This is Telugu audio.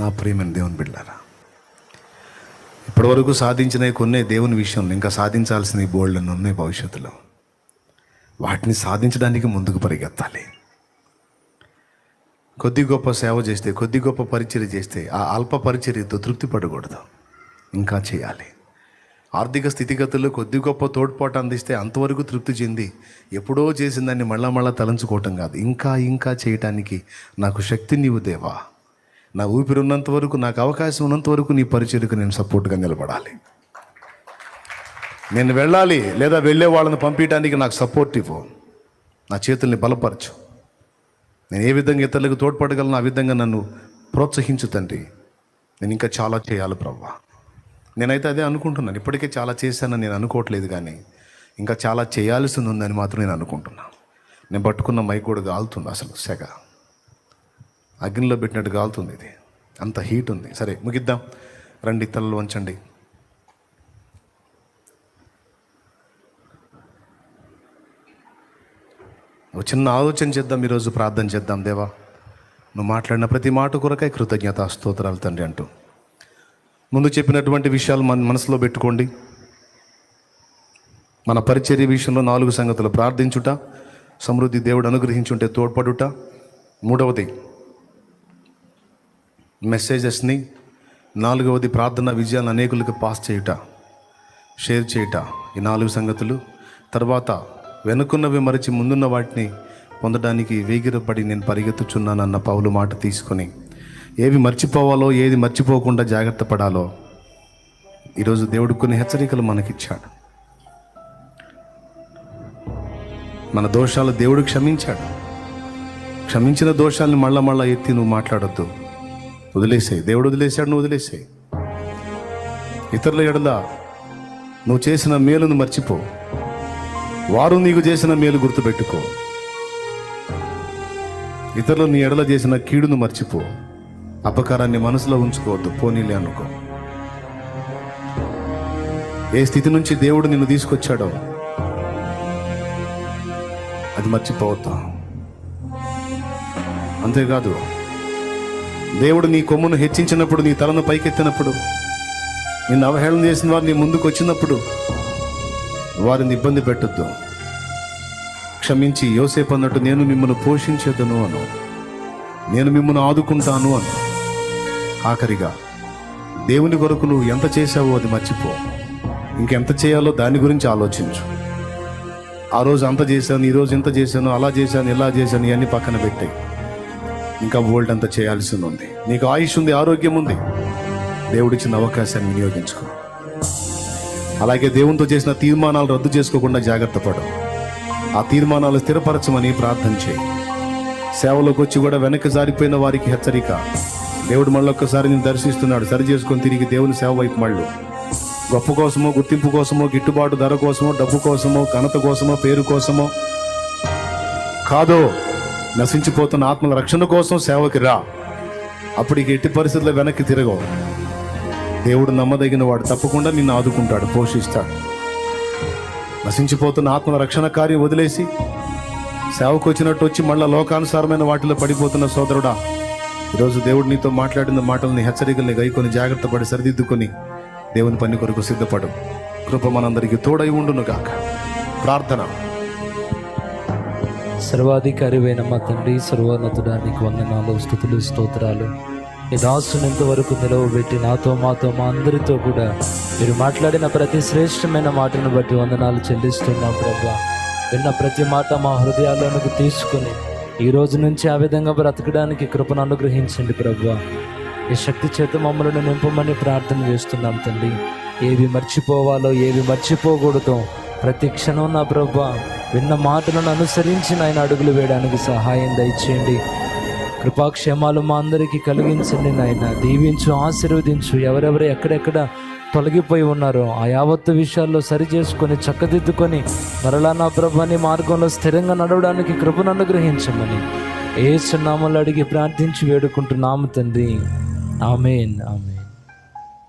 నా ప్రియమైన దేవుని బిడ్డలారా, ఇప్పటివరకు సాధించినవి కొన్ని దేవుని విషయంలో ఇంకా సాధించాల్సినవి బోల్డ్ని ఉన్నాయి భవిష్యత్తులో. వాటిని సాధించడానికి ముందుకు పరిగెత్తాలి. కొద్ది గొప్ప సేవ చేస్తే, కొద్ది గొప్ప పరిచర్య చేస్తే ఆ అల్ప పరిచర్యతో తృప్తి పడకూడదు, ఇంకా చేయాలి. ఆర్థిక స్థితిగతుల్లో కొద్ది గొప్ప తోడ్పాటు అందిస్తే అంతవరకు తృప్తి చెంది ఎప్పుడో చేసిన దాన్ని మళ్ళా తలంచుకోవటం కాదు, ఇంకా చేయటానికి నాకు శక్తి నీవు దేవా, నా ఊపిరి ఉన్నంత వరకు, నాకు అవకాశం ఉన్నంత వరకు నీ పరిచర్యకు నేను సపోర్ట్గా నిలబడాలి. నేను వెళ్ళాలి లేదా వెళ్ళే వాళ్ళని పంపించడానికి నాకు సపోర్ట్ ఇవ్వు, నా చేతుల్ని బలపరచు. నేను ఏ విధంగా ఇతరులకు తోడ్పడగలను ఆ విధంగా నన్ను ప్రోత్సహించు తండ్రి. నేను ఇంకా చాలా చేయాలి ప్రభువా. నేనైతే అదే అనుకుంటున్నాను. ఇప్పటికే చాలా చేశానని నేను అనుకోవట్లేదు, కానీ ఇంకా చాలా చేయాల్సింది ఉందని మాత్రం నేను అనుకుంటున్నాను. నేను పట్టుకున్న మైక్ కూడా కాలుతుంది, అసలు సెగ అగ్నిలో పెట్టినట్టు కాలుతుంది. ఇది అంత హీట్ ఉంది. సరే ముగిద్దాం రండి, తలలు వంచండి. ఒక చిన్న ఆలోచన చేద్దాం, ఈరోజు ప్రార్థన చేద్దాం. దేవా, నువ్వు మాట్లాడిన ప్రతి మాట కొరకై కృతజ్ఞత స్తోత్రాలు తండ్రి అంటూ ముందు చెప్పినటువంటి విషయాలు మన మనసులో పెట్టుకోండి. మన పరిచర్య విషయంలో 4 సంగతులు: ప్రార్థించుట, సమృద్ధి దేవుడు అనుగ్రహించుంటే తోడ్పడుట, మూడవది మెసేజెస్ని, 4వది ప్రార్థన విజయాలను అనేకులకు పాస్ చేయుట, షేర్ చేయుట. ఈ 4 సంగతులు. తర్వాత వెనుకున్నవి మరచి ముందున్న వాటిని పొందడానికి వేగిరపడి నేను పరిగెత్తుచున్నానన్న పౌలు మాట తీసుకొని ఏవి మర్చిపోవాలో, ఏది మర్చిపోకుండా జాగ్రత్త పడాలో ఈరోజు దేవుడు కొన్ని హెచ్చరికలు మనకిచ్చాడు. మన దోషాలు దేవుడు క్షమించాడు. క్షమించిన దోషాలను మళ్ళా ఎత్తి నువ్వు మాట్లాడొద్దు, వదిలేసాయి. దేవుడు వదిలేశాడు, నువ్వు వదిలేసాయి. ఇతరుల ఎడల నువ్వు చేసిన మేలును మర్చిపో, వారు నీకు చేసిన మేలు గుర్తుపెట్టుకో. ఇతరులు నీ ఎడల చేసిన కీడును మర్చిపో, అపకారాన్ని మనసులో ఉంచుకోవద్దు, పోనీలే అనుకో. ఏ స్థితి నుంచి దేవుడు నిన్ను తీసుకొచ్చాడో అది మర్చిపోవద్దు. అంతేకాదు, దేవుడు నీ కొమ్మును హెచ్చించినప్పుడు, నీ తలను పైకెత్తినప్పుడు, నిన్ను అవహేళన చేసిన వారు నీ ముందుకు వచ్చినప్పుడు వారిని ఇబ్బంది పెట్టొద్దు. క్షమించి యోసేపు అన్నట్టు నేను మిమ్మల్ని పోషించేదను అను, నేను మిమ్మల్ని ఆదుకుంటాను అను. ఆఖరిగా దేవుని కొరకు నువ్వు ఎంత చేశావో అది మర్చిపో, ఇంకెంత చేయాలో దాని గురించి ఆలోచించు. ఆ రోజు అంత చేశాను, ఈరోజు ఇంత చేశాను, అలా చేశాను, ఇలా చేశాను, ఇవన్నీ పక్కన పెట్టాయి. ఇంకా బోల్డ్ అంతా చేయాల్సింది ఉంది. నీకు ఆయుష్ ఉంది, ఆరోగ్యం ఉంది, దేవుడిచ్చిన అవకాశాన్ని వినియోగించుకో. అలాగే దేవునితో చేసిన తీర్మానాలు రద్దు చేసుకోకుండా జాగ్రత్త పడు. ఆ తీర్మానాలు స్థిరపరచమని ప్రార్థన చేయి. సేవలోకి వచ్చి కూడా వెనక్కి జారిపోయిన వారికి హెచ్చరిక. దేవుడు మళ్ళొక్కసారి నేను దర్శిస్తున్నాడు, సరి చేసుకొని తిరిగి దేవుని సేవ వైపు మళ్ళు. గొప్ప కోసమో, గుర్తింపు కోసమో, గిట్టుబాటు ధర కోసమో, డబ్బు కోసమో, ఘనత కోసమో, పేరు కోసమో కాదో, నశించిపోతున్న ఆత్మల రక్షణ కోసం సేవకి రా. అప్పటికి ఎట్టి పరిస్థితుల్లో వెనక్కి తిరగవు. దేవుడు నమ్మదగిన వాడు, తప్పకుండా నిన్ను ఆదుకుంటాడు, పోషిస్తాడు. నశించిపోతున్న ఆత్మల రక్షణ కార్యం వదిలేసి సేవకు వచ్చినట్టు వచ్చి మళ్ళా లోకానుసారమైన వాటిలో పడిపోతున్న సోదరుడా, ఈరోజు దేవుడు నీతో మాట్లాడిన మాటల్ని, హెచ్చరికల్ని గైకొని జాగ్రత్త పడి సరిదిద్దుకొని దేవుని పని కొరకు సిద్ధపడు. కృప మనందరికీ తోడై ఉండును గాక. ప్రార్థన. సర్వాధికారివైన మా తండ్రి, సర్వోన్నతుడా, నీకు వందనాలు, స్తుతులు, స్తోత్రాలు. ఈ దాసుని ఇంతవరకు నిలవబెట్టి నాతో, మాతో, మా అందరితో కూడా మీరు మాట్లాడిన ప్రతి శ్రేష్టమైన మాటను బట్టి వందనాలు చెల్లిస్తున్నాం ప్రభా. విన్న ప్రతి మాట మా హృదయాల్లోనికి తీసుకుని ఈ రోజు నుంచి ఆ విధంగా బ్రతకడానికి కృపను అనుగ్రహించండి ప్రభా. ఈ శక్తి చేత మమ్మల్ని నింపమని ప్రార్థన చేస్తున్నాం తండ్రి. ఏవి మర్చిపోవాలో, ఏవి మర్చిపోకూడదో ప్రతి క్షణం నా ప్రభా విన్న మాటలను అనుసరించి ఆయన అడుగులు వేయడానికి సహాయం దయచేయండి. కృపాక్షేమాలు మా అందరికీ కలిగించండి నాయన. దీవించు, ఆశీర్వదించు. ఎవరెవరు ఎక్కడెక్కడ తొలగిపోయి ఉన్నారో ఆ యావత్తు విషయాల్లో సరి చేసుకొని చక్కదిద్దుకొని మరలా నా ప్రభాని మార్గంలో స్థిరంగా నడవడానికి కృపను అనుగ్రహించమని యేసు నామములో అడిగి ప్రార్థించి వేడుకుంటున్నాము తండ్రి. ఆమేన్, ఆమేన్.